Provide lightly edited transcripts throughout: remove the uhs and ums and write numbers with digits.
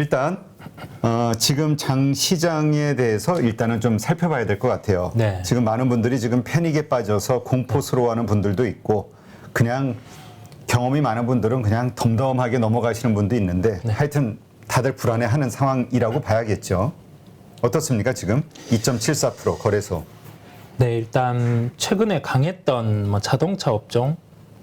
일단 지금 장 시장에 대해서 일단은 좀 살펴봐야 될 것 같아요. 네. 지금 많은 분들이 지금 패닉에 빠져서 공포스러워하는 분들도 있고 그냥 경험이 많은 분들은 그냥 덤덤하게 넘어가시는 분도 있는데 하여튼 다들 불안해하는 상황이라고 봐야겠죠. 어떻습니까 지금? 2.74% 거래소. 네, 일단 최근에 강했던 뭐 자동차 업종,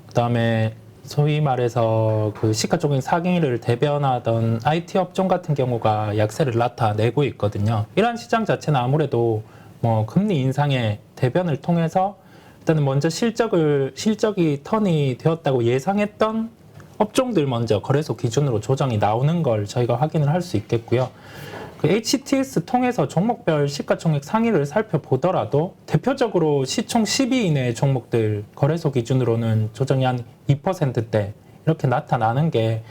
그다음에 소위 말해서 그 시가총액 상위를 대변하던 IT 업종 같은 경우가 약세를 나타내고 있거든요. 이러한 시장 자체는 아무래도 뭐 금리 인상의 대변을 통해서 일단은 먼저 실적이 턴이 되었다고 예상했던 업종들 먼저 거래소 기준으로 조정이 나오는 걸 저희가 확인을 할 수 있겠고요. 그 HTS 통해서 종목별 시가총액 상위를 살펴보더라도 대표적으로 시총 10위 이내의 종목들 거래소 기준으로는 조정이 한 2%대 이렇게 나타나는 게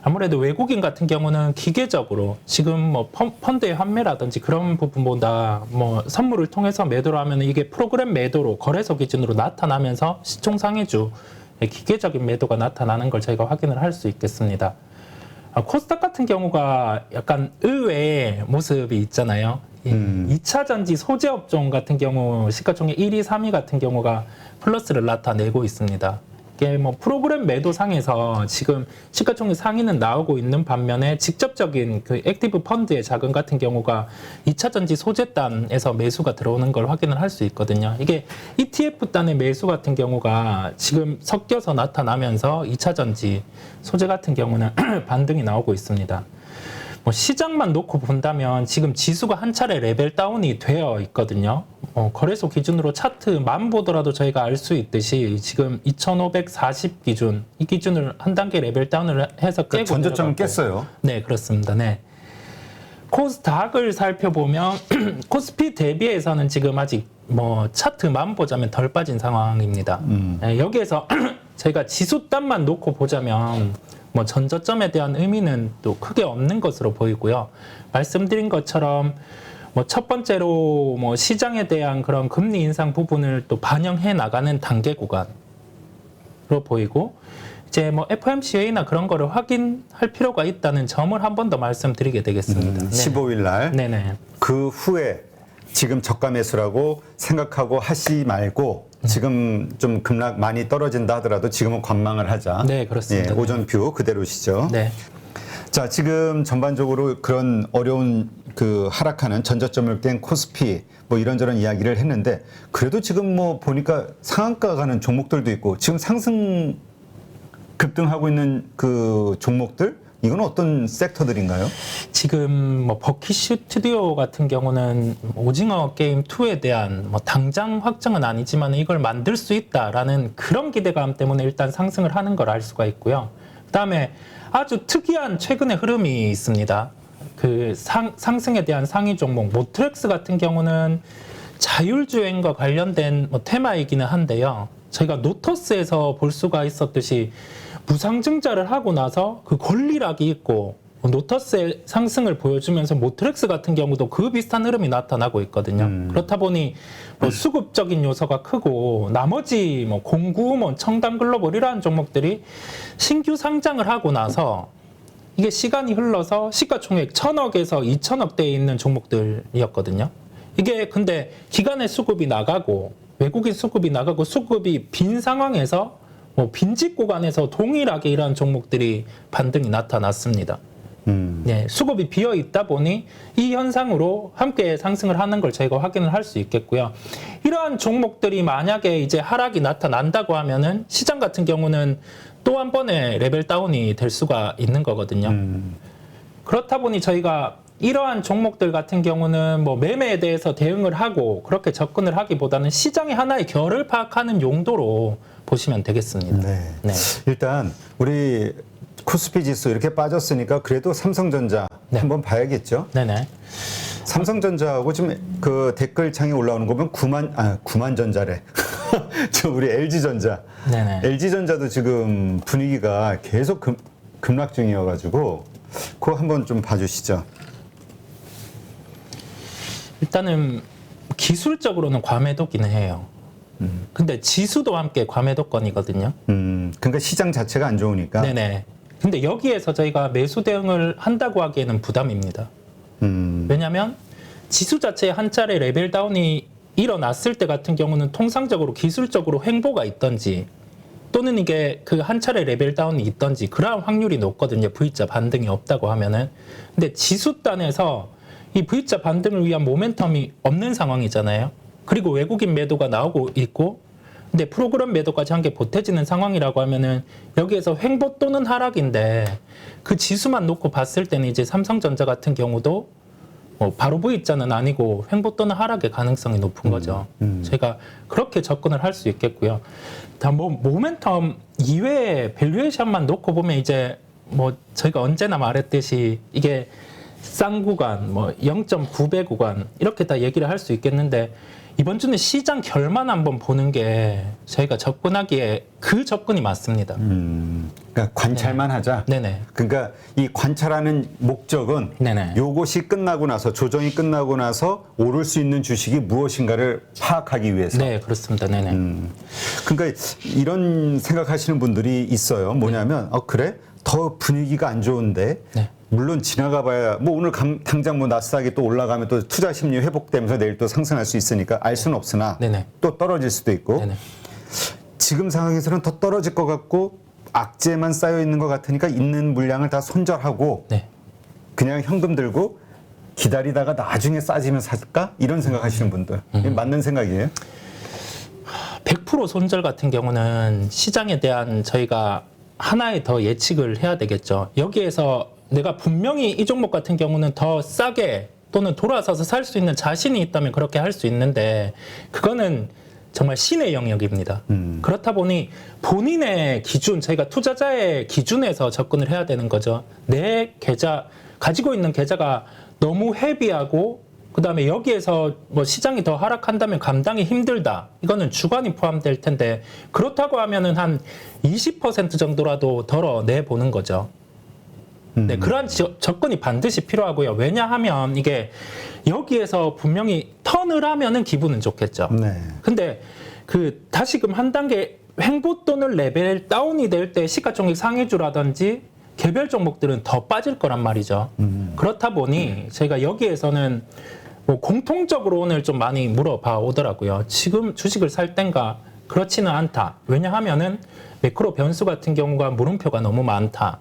아무래도 외국인 같은 경우는 기계적으로 지금 뭐 펀드의 환매라든지 그런 부분보다 뭐 선물을 통해서 매도를 하면 이게 프로그램 매도로 거래소 기준으로 나타나면서 시총 상위주 기계적인 매도가 나타나는 걸 저희가 확인을 할 수 있겠습니다. 코스닥 같은 경우가 약간 의외의 모습이 있잖아요. 2차 전지 소재 업종 같은 경우 시가총액 1위, 3위 같은 경우가 플러스를 나타내고 있습니다. 이게 뭐 프로그램 매도상에서 지금 시가총액 상위는 나오고 있는 반면에 직접적인 그 액티브 펀드의 자금 같은 경우가 2차 전지 소재단에서 매수가 들어오는 걸 확인을 할 수 있거든요. 이게 ETF 단의 매수 같은 경우가 지금 섞여서 나타나면서 2차 전지 소재 같은 경우는 반등이 나오고 있습니다. 뭐 시장만 놓고 본다면 지금 지수가 한 차례 레벨 다운이 되어 있거든요. 거래소 기준으로 차트만 보더라도 저희가 알 수 있듯이 지금 2540 기준, 이 기준을 한 단계 레벨 다운을 해서 깨고 전저점은 깼어요. 네, 그렇습니다. 네. 코스닥을 살펴보면 코스피 대비해서는 지금 아직 뭐 차트만 보자면 덜 빠진 상황입니다. 네, 여기에서 저희가 지수단만 놓고 보자면 뭐 전저점에 대한 의미는 또 크게 없는 것으로 보이고요. 말씀드린 것처럼 뭐 첫 번째로 뭐 시장에 대한 그런 금리 인상 부분을 또 반영해 나가는 단계 구간으로 보이고 이제 뭐 FOMC나 그런 거를 확인할 필요가 있다는 점을 한 번 더 말씀드리게 되겠습니다. 15일 날. 네네. 그 후에 지금 저가 매수라고 생각하고 하시 말고 지금 좀 급락 많이 떨어진다 하더라도 지금은 관망을 하자. 네, 그렇습니다. 예, 오전 뷰 그대로시죠. 네. 자, 지금 전반적으로 그런 어려운 그 하락하는 전저점을 깬 코스피 뭐 이런저런 이야기를 했는데 그래도 지금 뭐 보니까 상한가 가는 종목들도 있고 지금 상승 급등하고 있는 그 종목들 이건 어떤 섹터들인가요? 지금 뭐 버킷 스튜디오 같은 경우는 오징어 게임 2에 대한 뭐 당장 확정은 아니지만 이걸 만들 수 있다라는 그런 기대감 때문에 일단 상승을 하는 걸 알 수가 있고요. 그다음에 아주 특이한 최근의 흐름이 있습니다. 그 상승에 대한 상위 종목 모트렉스 같은 경우는 자율주행과 관련된 뭐 테마이기는 한데요. 저희가 노터스에서 볼 수가 있었듯이 무상증자를 하고 나서 그 권리락이 있고 노터스의 상승을 보여주면서 모트렉스 같은 경우도 그 비슷한 흐름이 나타나고 있거든요. 그렇다 보니 뭐 수급적인 요소가 크고 나머지 뭐 공구, 뭐 청담글로벌 이러한 종목들이 신규 상장을 하고 나서 이게 시간이 흘러서 시가총액 1000억에서 2000억대에 있는 종목들이었거든요. 이게 근데 기관의 수급이 나가고 외국인 수급이 나가고 수급이 빈 상황에서 뭐 빈집 구간에서 동일하게 이러한 종목들이 반등이 나타났습니다. 네, 수급이 비어 있다 보니 이 현상으로 함께 상승을 하는 걸 저희가 확인을 할 수 있겠고요. 이러한 종목들이 만약에 이제 하락이 나타난다고 하면은 시장 같은 경우는 또 한 번의 레벨 다운이 될 수가 있는 거거든요. 그렇다 보니 저희가 이러한 종목들 같은 경우는 뭐 매매에 대해서 대응을 하고 그렇게 접근을 하기보다는 시장의 하나의 결을 파악하는 용도로 보시면 되겠습니다. 네. 네. 일단 우리 코스피 지수 이렇게 빠졌으니까 그래도 삼성전자 네. 한번 봐야겠죠. 네네. 삼성전자하고 지금 그 댓글창에 올라오는 거 보면 9만 전자래. 저 우리 LG전자. 네네. LG전자도 지금 분위기가 계속 급락 중이어가지고 그거 한번 좀 봐주시죠. 일단은 기술적으로는 과매도기는 해요. 근데 지수도 함께 과매도권이거든요. 그러니까 시장 자체가 안 좋으니까. 네네. 근데 여기에서 저희가 매수 대응을 한다고 하기에는 부담입니다. 왜냐하면 지수 자체에 한 차례 레벨 다운이 일어났을 때 같은 경우는 통상적으로 기술적으로 횡보가 있던지 또는 이게 그 한 차례 레벨 다운이 있던지 그러한 확률이 높거든요. V자 반등이 없다고 하면은. 근데 지수단에서 이 V자 반등을 위한 모멘텀이 없는 상황이잖아요. 그리고 외국인 매도가 나오고 있고 근데 프로그램 매도까지 한 게 보태지는 상황이라고 하면은 여기에서 횡보 또는 하락인데 그 지수만 놓고 봤을 때는 이제 삼성전자 같은 경우도 바로 V자는 아니고 횡보 또는 하락의 가능성이 높은 거죠. 제가 그렇게 접근을 할 수 있겠고요. 다 모멘텀 이외의 밸류에이션만 놓고 보면 이제 저희가 언제나 말했듯이 이게 싼 구간, 0.9배 구간 이렇게 다 얘기를 할 수 있겠는데 이번 주는 시장 결만 한번 보는 게 저희가 접근하기에 그 접근이 맞습니다. 그러니까 관찰만 하자. 네네. 그러니까 이 관찰하는 목적은 네네. 요것이 끝나고 나서 조정이 끝나고 나서 오를 수 있는 주식이 무엇인가를 파악하기 위해서. 네, 그렇습니다. 네네. 그러니까 이런 생각하시는 분들이 있어요. 뭐냐면 그래? 더 분위기가 안 좋은데 네. 물론 지나가 봐야 오늘 당장 나스닥이 또 올라가면 또 투자 심리 회복되면서 내일 또 상승할 수 있으니까 알 수는 없으나 네네. 또 떨어질 수도 있고 네네. 지금 상황에서는 더 떨어질 것 같고 악재만 쌓여 있는 것 같으니까 있는 물량을 다 손절하고 네. 그냥 현금 들고 기다리다가 나중에 싸지면 살까? 이런 생각하시는 분들 이게 맞는 생각이에요? 100% 손절 같은 경우는 시장에 대한 저희가 하나의 더 예측을 해야 되겠죠. 여기에서 내가 분명히 이 종목 같은 경우는 더 싸게 또는 돌아서서 살 수 있는 자신이 있다면 그렇게 할 수 있는데 그거는 정말 신의 영역입니다. 그렇다 보니 본인의 기준, 저희가 투자자의 기준에서 접근을 해야 되는 거죠. 내 계좌, 가지고 있는 계좌가 너무 헤비하고 그다음에 여기에서 시장이 더 하락한다면 감당이 힘들다. 이거는 주관이 포함될 텐데 그렇다고 하면은 한 20% 정도라도 덜어 내보는 거죠. 네, 그러한 접근이 반드시 필요하고요. 왜냐하면 이게 여기에서 분명히 턴을 하면은 기분은 좋겠죠. 네. 근데 다시금 한 단계 횡보 또는 레벨 다운이 될 때 시가총액 상위주라든지 개별 종목들은 더 빠질 거란 말이죠. 그렇다 보니 저희가 여기에서는 공통적으로 오늘 좀 많이 물어봐 오더라고요. 지금 주식을 살 땐가? 그렇지는 않다. 왜냐하면은 매크로 변수 같은 경우가 물음표가 너무 많다.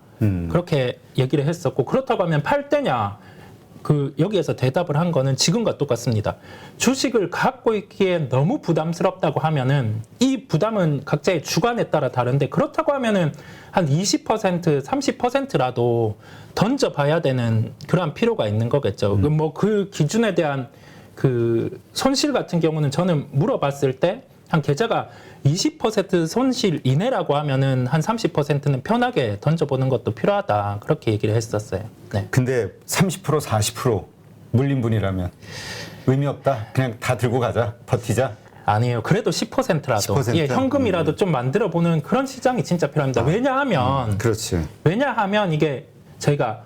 그렇게 얘기를 했었고 그렇다고 하면 팔 때냐? 여기에서 대답을 한 거는 지금과 똑같습니다. 주식을 갖고 있기에 너무 부담스럽다고 하면은 이 부담은 각자의 주관에 따라 다른데 그렇다고 하면은 한 20%, 30%라도 던져봐야 되는 그러한 필요가 있는 거겠죠. 그 기준에 대한 손실 같은 경우는 저는 물어봤을 때 한 계좌가 20% 손실 이내라고 하면은 한 30%는 편하게 던져보는 것도 필요하다. 그렇게 얘기를 했었어요. 네. 근데 30%, 40% 물린 분이라면 의미 없다. 그냥 다 들고 가자. 버티자. 아니에요. 그래도 10%라도 10%? 예, 현금이라도 좀 만들어 보는 그런 시장이 진짜 필요합니다. 왜냐하면 그렇지. 왜냐하면 이게 저희가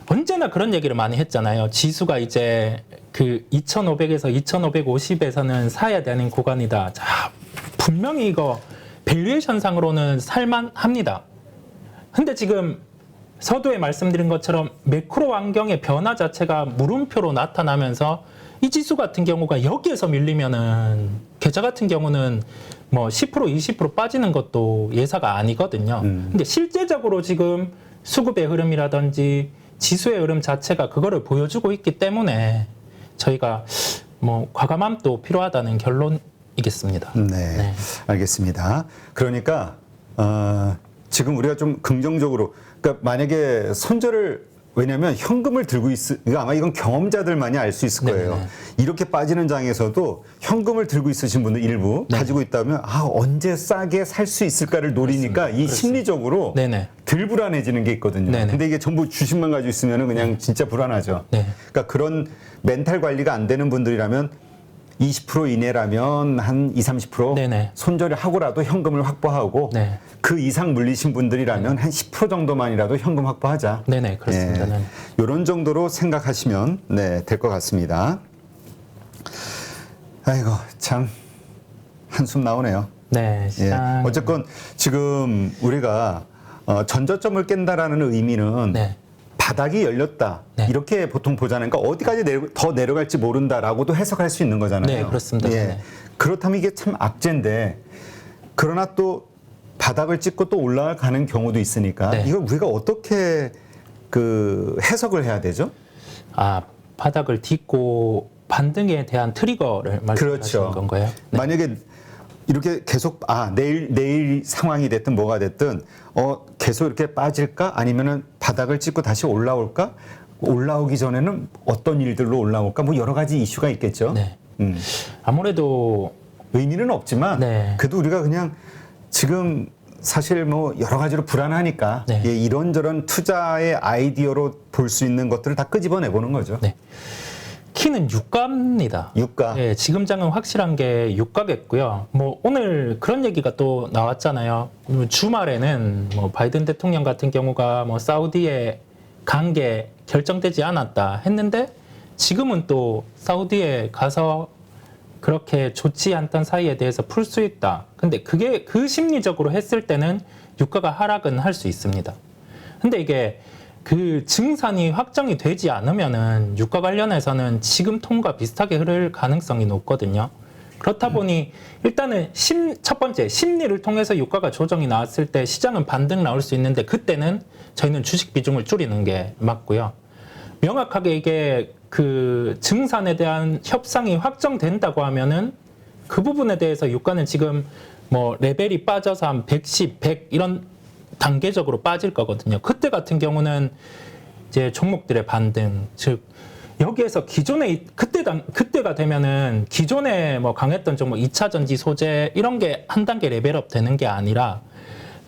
언제나 그런 얘기를 많이 했잖아요. 지수가 이제 2,500에서 2,550에서는 사야 되는 구간이다. 자, 분명히 이거 밸류에이션 상으로는 살만합니다. 근데 지금 서두에 말씀드린 것처럼 매크로 환경의 변화 자체가 물음표로 나타나면서 이 지수 같은 경우가 여기에서 밀리면은 계좌 같은 경우는 10% 20% 빠지는 것도 예사가 아니거든요. 근데 실제적으로 지금 수급의 흐름이라든지 지수의 흐름 자체가 그거를 보여주고 있기 때문에 저희가 과감함도 필요하다는 결론이겠습니다. 네. 알겠습니다. 그러니까 지금 우리가 좀 긍정적으로 그러니까 만약에 손절을 왜냐하면 현금을 들고 아마 이건 경험자들만이 알 수 있을 거예요. 네네. 이렇게 빠지는 장에서도 현금을 들고 있으신 분들 일부 네. 가지고 있다면 언제 싸게 살 수 있을까를 노리니까 이 심리적으로 네네. 들 불안해지는 게 있거든요. 네네. 근데 이게 전부 주식만 가지고 있으면 그냥 진짜 불안하죠. 네. 그러니까 그런 멘탈 관리가 안 되는 분들이라면 20% 이내라면 한 20, 30% 네네. 손절을 하고라도 현금을 확보하고 네. 그 이상 물리신 분들이라면 한 10% 정도만이라도 현금 확보하자. 네네, 그렇습니다. 네. 이런 정도로 생각하시면 될 것 같습니다. 아이고 참 한숨 나오네요. 네, 예. 시장. 어쨌건 지금 우리가 전저점을 깬다라는 의미는 네. 바닥이 열렸다. 네. 이렇게 보통 보잖아요. 그러니까 어디까지 더 내려갈지 모른다라고도 해석할 수 있는 거잖아요. 네, 그렇습니다. 예. 네. 그렇다면 이게 참 악재인데 그러나 또 바닥을 찍고 또 올라가는 경우도 있으니까 네. 이걸 우리가 어떻게 그 해석을 해야 되죠? 아, 바닥을 딛고 반등에 대한 트리거를 말씀하시는 그렇죠. 건가요? 네. 만약에 이렇게 계속 내일 상황이 됐든 뭐가 됐든 계속 이렇게 빠질까 아니면은 바닥을 찍고 다시 올라올까? 올라오기 전에는 어떤 일들로 올라올까? 뭐 여러 가지 이슈가 있겠죠. 네. 음. 아무래도 의미는 없지만 네. 그래도 우리가 그냥 지금 사실 뭐 여러 가지로 불안하니까 네. 예, 이런저런 투자의 아이디어로 볼 수 있는 것들을 다 끄집어내 보는 거죠. 네. 키는 유가입니다. 유가. 네, 지금 장은 확실한 게 유가겠고요. 뭐 오늘 그런 얘기가 또 나왔잖아요. 주말에는 뭐 바이든 대통령 같은 경우가 뭐 사우디에 간 게 결정되지 않았다 했는데 지금은 또 사우디에 가서 그렇게 좋지 않던 사이에 대해서 풀 수 있다. 근데 그게 그 심리적으로 했을 때는 유가가 하락은 할 수 있습니다. 근데 이게 그 증산이 확정이 되지 않으면은 유가 관련해서는 지금 톤과 비슷하게 흐를 가능성이 높거든요. 그렇다 보니 일단은 첫 번째 심리를 통해서 유가가 조정이 나왔을 때 시장은 반등 나올 수 있는데 그때는 저희는 주식 비중을 줄이는 게 맞고요. 명확하게 이게 그 증산에 대한 협상이 확정된다고 하면은 그 부분에 대해서 유가는 지금 뭐 레벨이 빠져서 한 110, 100 이런 단계적으로 빠질 거거든요. 그때 같은 경우는 이제 종목들의 반등, 즉 여기에서 기존에 그때가 되면은 기존에 뭐 강했던 종목 2차 전지 소재 이런 게 한 단계 레벨업 되는 게 아니라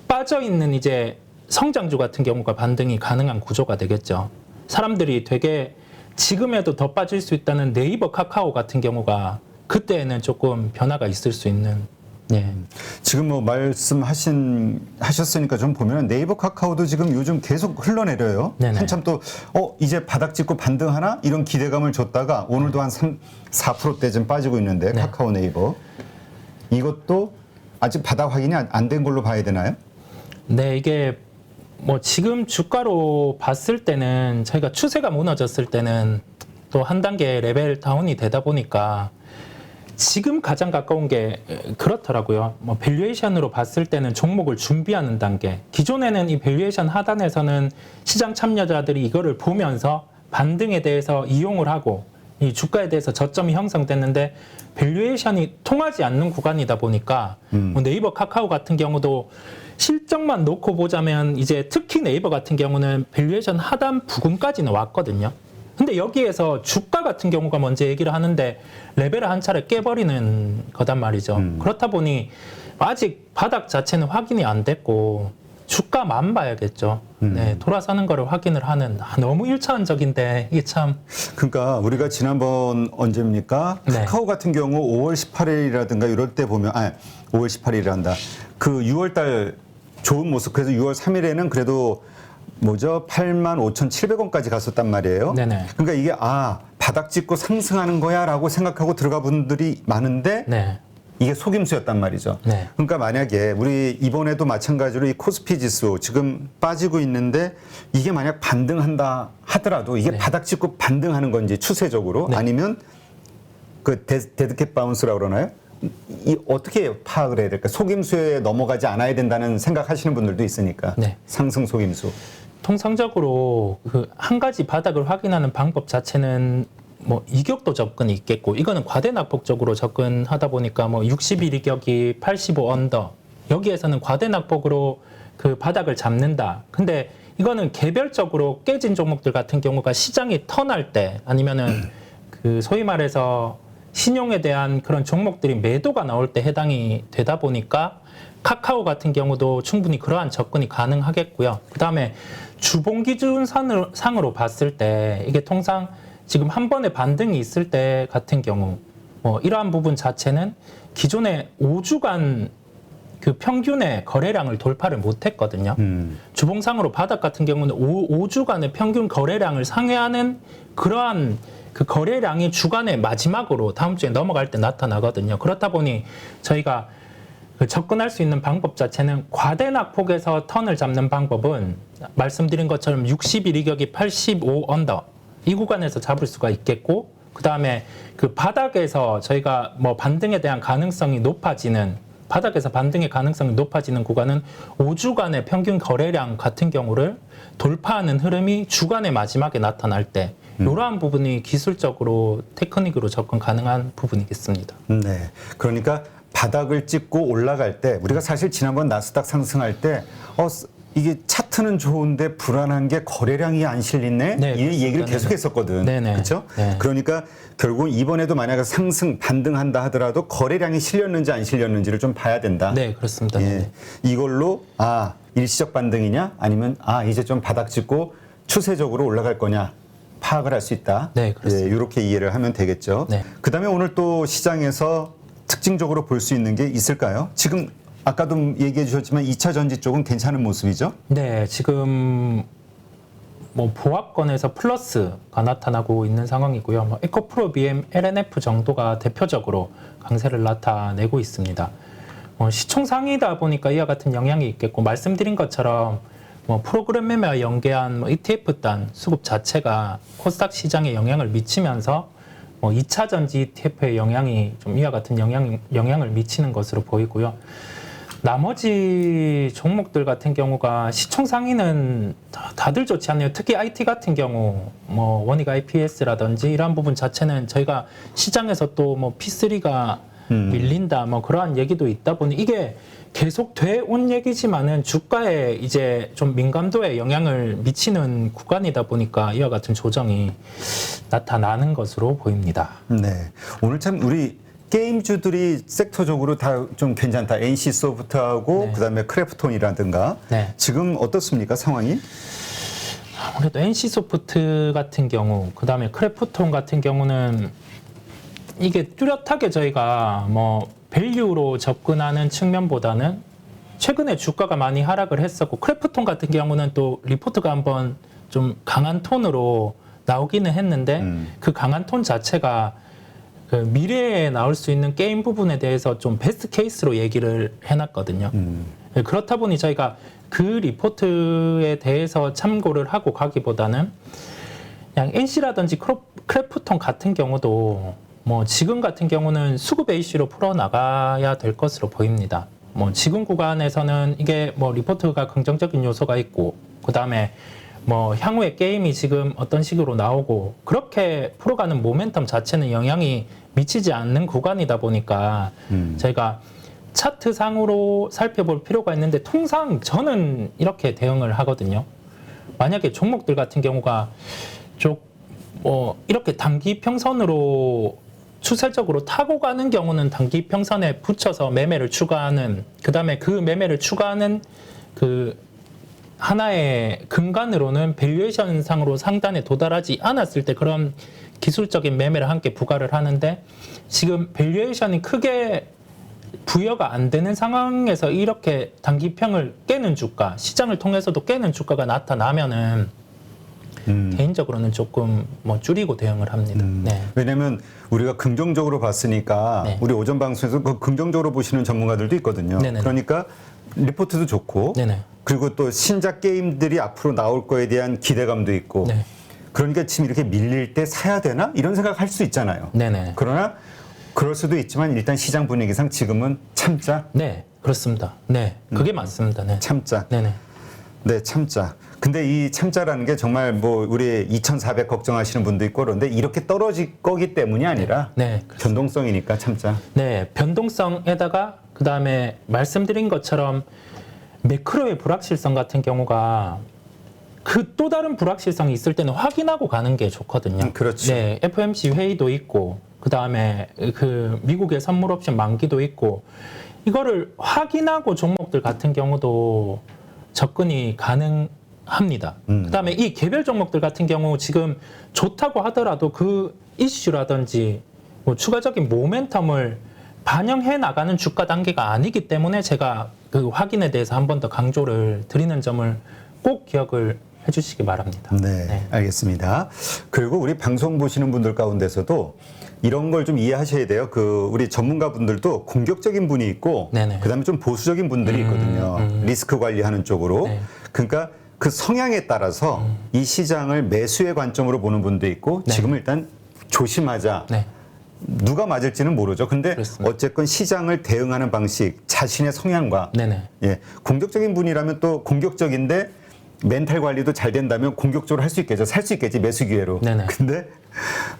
빠져 있는 이제 성장주 같은 경우가 반등이 가능한 구조가 되겠죠. 사람들이 되게 지금에도 더 빠질 수 있다는 네이버, 카카오 같은 경우가 그때에는 조금 변화가 있을 수 있는. 예. 지금 뭐 하셨으니까 좀 보면 네이버 카카오도 지금 요즘 계속 흘러내려요. 네네. 한참 또 이제 바닥 찍고 반등하나 이런 기대감을 줬다가 오늘도 한 4%대 좀 빠지고 있는데 네. 카카오 네이버 이것도 아직 바닥 확인이 안 된 걸로 봐야 되나요? 네, 이게 뭐 지금 주가로 봤을 때는 저희가 추세가 무너졌을 때는 또 한 단계 레벨 다운이 되다 보니까 지금 가장 가까운 게 그렇더라고요. 뭐 밸류에이션으로 봤을 때는 종목을 준비하는 단계. 기존에는 이 밸류에이션 하단에서는 시장 참여자들이 이거를 보면서 반등에 대해서 이용을 하고 이 주가에 대해서 저점이 형성됐는데 밸류에이션이 통하지 않는 구간이다 보니까 뭐 네이버, 카카오 같은 경우도 실적만 놓고 보자면 이제 특히 네이버 같은 경우는 밸류에이션 하단 부근까지는 왔거든요. 근데 여기에서 주가 같은 경우가 먼저 얘기를 하는데 레벨을 한 차례 깨버리는 거단 말이죠. 그렇다 보니 아직 바닥 자체는 확인이 안 됐고 주가만 봐야겠죠. 네, 돌아서는 거를 확인을 하는 너무 일차원적인데 이게 참. 그러니까 우리가 지난번 언제입니까? 네. 카카오 같은 경우 5월 18일이라든가 이럴 때 보면 5월 18일이란다. 그 6월 달 좋은 모습 그래서 6월 3일에는 그래도 뭐죠? 85,700원까지 갔었단 말이에요. 네네. 그러니까 이게 바닥 찍고 상승하는 거야라고 생각하고 들어가 분들이 많은데 네. 이게 속임수였단 말이죠. 네. 그러니까 만약에 우리 이번에도 마찬가지로 이 코스피 지수 지금 빠지고 있는데 이게 만약 반등한다 하더라도 이게 네. 바닥 찍고 반등하는 건지 추세적으로 네. 아니면 그 데드캣 바운스라고 그러나요? 이 어떻게 파악을 해야 될까? 속임수에 넘어가지 않아야 된다는 생각하시는 분들도 있으니까. 네. 상승 속임수. 통상적으로 그 한 가지 바닥을 확인하는 방법 자체는 뭐 이격도 접근이 있겠고 이거는 과대낙폭적으로 접근하다 보니까 뭐 60일 이격이 85 언더 여기에서는 과대낙폭으로 그 바닥을 잡는다. 근데 이거는 개별적으로 깨진 종목들 같은 경우가 시장이 턴할 때 아니면은 그 소위 말해서 신용에 대한 그런 종목들이 매도가 나올 때 해당이 되다 보니까 카카오 같은 경우도 충분히 그러한 접근이 가능하겠고요. 그다음에 주봉 기준상으로 봤을 때 이게 통상 지금 한 번에 반등이 있을 때 같은 경우 뭐 이러한 부분 자체는 기존에 5주간 그 평균의 거래량을 돌파를 못했거든요. 주봉상으로 바닥 같은 경우는 5주간의 평균 거래량을 상회하는 그러한 그 거래량이 주간의 마지막으로 다음 주에 넘어갈 때 나타나거든요. 그렇다 보니 저희가 그 접근할 수 있는 방법 자체는 과대 낙폭에서 턴을 잡는 방법은 말씀드린 것처럼 61 이격이 85 언더 이 구간에서 잡을 수가 있겠고, 그 다음에 그 바닥에서 저희가 뭐 반등에 대한 가능성이 높아지는, 바닥에서 반등의 가능성이 높아지는 구간은 5주간의 평균 거래량 같은 경우를 돌파하는 흐름이 주간의 마지막에 나타날 때 이러한 부분이 기술적으로 테크닉으로 접근 가능한 부분이겠습니다. 네. 그러니까 바닥을 찍고 올라갈 때 우리가 사실 지난번 나스닥 상승할 때 이게 차트는 좋은데 불안한 게 거래량이 안 실리네? 네, 이 얘기를 그렇습니다. 계속 했었거든. 네네. 그렇죠? 네. 그러니까 결국 이번에도 만약에 상승 반등한다 하더라도 거래량이 실렸는지 안 실렸는지를 좀 봐야 된다. 네, 그렇습니다. 예. 네. 이걸로 일시적 반등이냐 아니면 이제 좀 바닥 찍고 추세적으로 올라갈 거냐 파악을 할 수 있다. 네, 그렇습니다. 예, 이렇게 이해를 하면 되겠죠. 네. 그다음에 오늘 또 시장에서 특징적으로 볼 수 있는 게 있을까요? 지금 아까도 얘기해 주셨지만 2차 전지 쪽은 괜찮은 모습이죠? 네, 지금 뭐 보합권에서 플러스가 나타나고 있는 상황이고요. 뭐 에코프로 BM LNF 정도가 대표적으로 강세를 나타내고 있습니다. 시총 상위다 보니까 이와 같은 영향이 있겠고, 말씀드린 것처럼 뭐 프로그램 매매와 연계한 뭐 ETF 단 수급 자체가 코스닥 시장에 영향을 미치면서 뭐 2차 전지 ETF의 영향이 좀 이와 같은 영향을 미치는 것으로 보이고요. 나머지 종목들 같은 경우가 시총 상위는 다들 좋지 않네요. 특히 IT 같은 경우, 뭐 원익 IPS라든지 이러한 부분 자체는 저희가 시장에서 또 뭐 P3가 밀린다, 뭐 그러한 얘기도 있다 보니 이게 계속 돼온 얘기지만은 주가에 이제 좀 민감도에 영향을 미치는 구간이다 보니까 이와 같은 조정이 나타나는 것으로 보입니다. 네. 오늘 참 우리 게임주들이 섹터적으로 다 좀 괜찮다. NC 소프트하고 네. 그다음에 크래프톤이라든가 네. 지금 어떻습니까 상황이? 아무래도 NC 소프트 같은 경우, 그 다음에 크래프톤 같은 경우는 이게 뚜렷하게 저희가 뭐 밸류로 접근하는 측면보다는 최근에 주가가 많이 하락을 했었고, 크래프톤 같은 경우는 또 리포트가 한번 좀 강한 톤으로 나오기는 했는데 그 강한 톤 자체가 그 미래에 나올 수 있는 게임 부분에 대해서 좀 베스트 케이스로 얘기를 해놨거든요. 그렇다 보니 저희가 그 리포트에 대해서 참고를 하고 가기보다는 그냥 NC라든지 크래프톤 같은 경우도 뭐 지금 같은 경우는 수급 A씨로 풀어나가야 될 것으로 보입니다. 뭐 지금 구간에서는 이게 뭐 리포트가 긍정적인 요소가 있고, 그 다음에 뭐 향후에 게임이 지금 어떤 식으로 나오고 그렇게 풀어가는 모멘텀 자체는 영향이 미치지 않는 구간이다 보니까 저희가 차트상으로 살펴볼 필요가 있는데, 통상 저는 이렇게 대응을 하거든요. 만약에 종목들 같은 경우가 뭐 이렇게 단기 평선으로 추세적으로 타고 가는 경우는 단기 평선에 붙여서 매매를 추가하는, 그 다음에 그 매매를 추가하는 그 하나의 근간으로는 밸류에이션 상으로 상단에 도달하지 않았을 때 그런 기술적인 매매를 함께 부과를 하는데, 지금 밸류에이션이 크게 부여가 안 되는 상황에서 이렇게 단기평을 깨는 주가, 시장을 통해서도 깨는 주가가 나타나면은 개인적으로는 조금 뭐 줄이고 대응을 합니다. 네. 왜냐하면 우리가 긍정적으로 봤으니까 네. 우리 오전 방송에서 그 긍정적으로 보시는 전문가들도 있거든요. 네네네. 그러니까 리포트도 좋고 네네. 그리고 또 신작 게임들이 앞으로 나올 거에 대한 기대감도 있고 네. 그러니까 지금 이렇게 밀릴 때 사야 되나? 이런 생각 할 수 있잖아요. 네네. 그러나 그럴 수도 있지만 일단 시장 분위기상 지금은 참자. 네, 그렇습니다. 네, 그게 맞습니다. 네. 참자. 네네. 네, 참자. 근데 이 참자라는 게 정말 뭐 우리 2,400 걱정하시는 분도 있고 그런데 이렇게 떨어질 거기 때문이 아니라 네, 변동성이니까 참자. 네, 변동성에다가 그 다음에 말씀드린 것처럼 매크로의 불확실성 같은 경우가 그 또 다른 불확실성이 있을 때는 확인하고 가는 게 좋거든요. 그렇죠. 네, FOMC 회의도 있고 그 다음에 그 미국의 선물 옵션 만기도 있고 이거를 확인하고 종목들 같은 경우도 접근이 가능합니다. 그 다음에 이 개별 종목들 같은 경우 지금 좋다고 하더라도 그 이슈라든지 뭐 추가적인 모멘텀을 반영해 나가는 주가 단계가 아니기 때문에 제가 그 확인에 대해서 한 번 더 강조를 드리는 점을 꼭 기억을 해주시기 바랍니다. 네, 네. 알겠습니다. 그리고 우리 방송 보시는 분들 가운데서도 이런 걸 좀 이해하셔야 돼요. 그 우리 전문가분들도 공격적인 분이 있고 네네. 그다음에 좀 보수적인 분들이 있거든요. 리스크 관리하는 쪽으로. 네. 그러니까 그 성향에 따라서 이 시장을 매수의 관점으로 보는 분도 있고 네. 지금은 일단 조심하자. 네. 누가 맞을지는 모르죠. 근데 그렇습니다. 어쨌건 시장을 대응하는 방식, 자신의 성향과 네네. 예, 공격적인 분이라면 또 공격적인데 멘탈 관리도 잘 된다면 공격적으로 할 수 있겠죠. 살 수 있겠지, 매수 기회로. 네네. 근데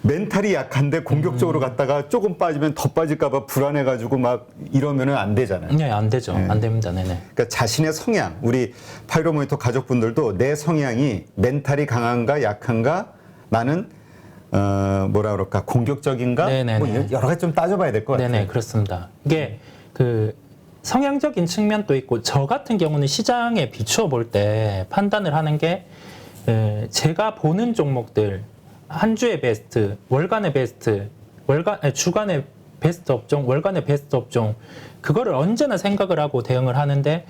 멘탈이 약한데 공격적으로 갔다가 조금 빠지면 더 빠질까봐 불안해가지고 막 이러면은 안 되잖아요. 네, 안 되죠. 안 됩니다. 네네. 그러니까 자신의 성향, 우리 파이로모니터 가족분들도 내 성향이 멘탈이 강한가 약한가, 나는 뭐라 그럴까, 공격적인가, 네네네. 뭐 여러 가지 좀 따져봐야 될 것 같아요. 네네, 그렇습니다. 이게 그 성향적인 측면도 있고, 저 같은 경우는 시장에 비추어 볼 때 판단을 하는 게 제가 보는 종목들 한 주의 베스트, 월간의 베스트, 주간의 베스트 업종, 월간의 베스트 업종, 그거를 언제나 생각을 하고 대응을 하는데,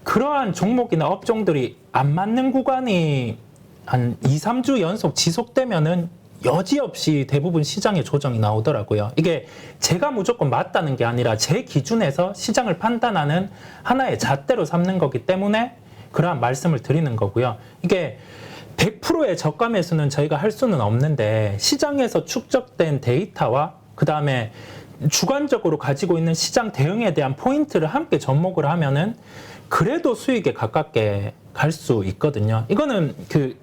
그러한 종목이나 업종들이 안 맞는 구간이 한 2, 3주 연속 지속되면은 여지없이 대부분 시장의 조정이 나오더라고요. 이게 제가 무조건 맞다는 게 아니라 제 기준에서 시장을 판단하는 하나의 잣대로 삼는 거기 때문에 그러한 말씀을 드리는 거고요. 이게 100%의 저가 매수는 저희가 할 수는 없는데, 시장에서 축적된 데이터와 그 다음에 주관적으로 가지고 있는 시장 대응에 대한 포인트를 함께 접목을 하면은 그래도 수익에 가깝게 갈 수 있거든요. 이거는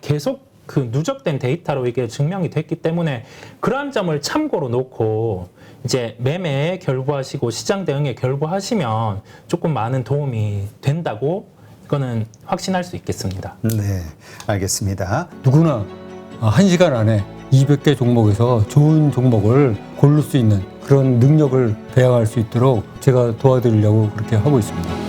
계속 누적된 데이터로 이게 증명이 됐기 때문에 그러한 점을 참고로 놓고 이제 매매에 결부하시고 시장 대응에 결부하시면 조금 많은 도움이 된다고 이거는 확신할 수 있겠습니다. 네, 알겠습니다. 누구나 1시간 안에 200개 종목에서 좋은 종목을 고를 수 있는 그런 능력을 배양할 수 있도록 제가 도와드리려고 그렇게 하고 있습니다.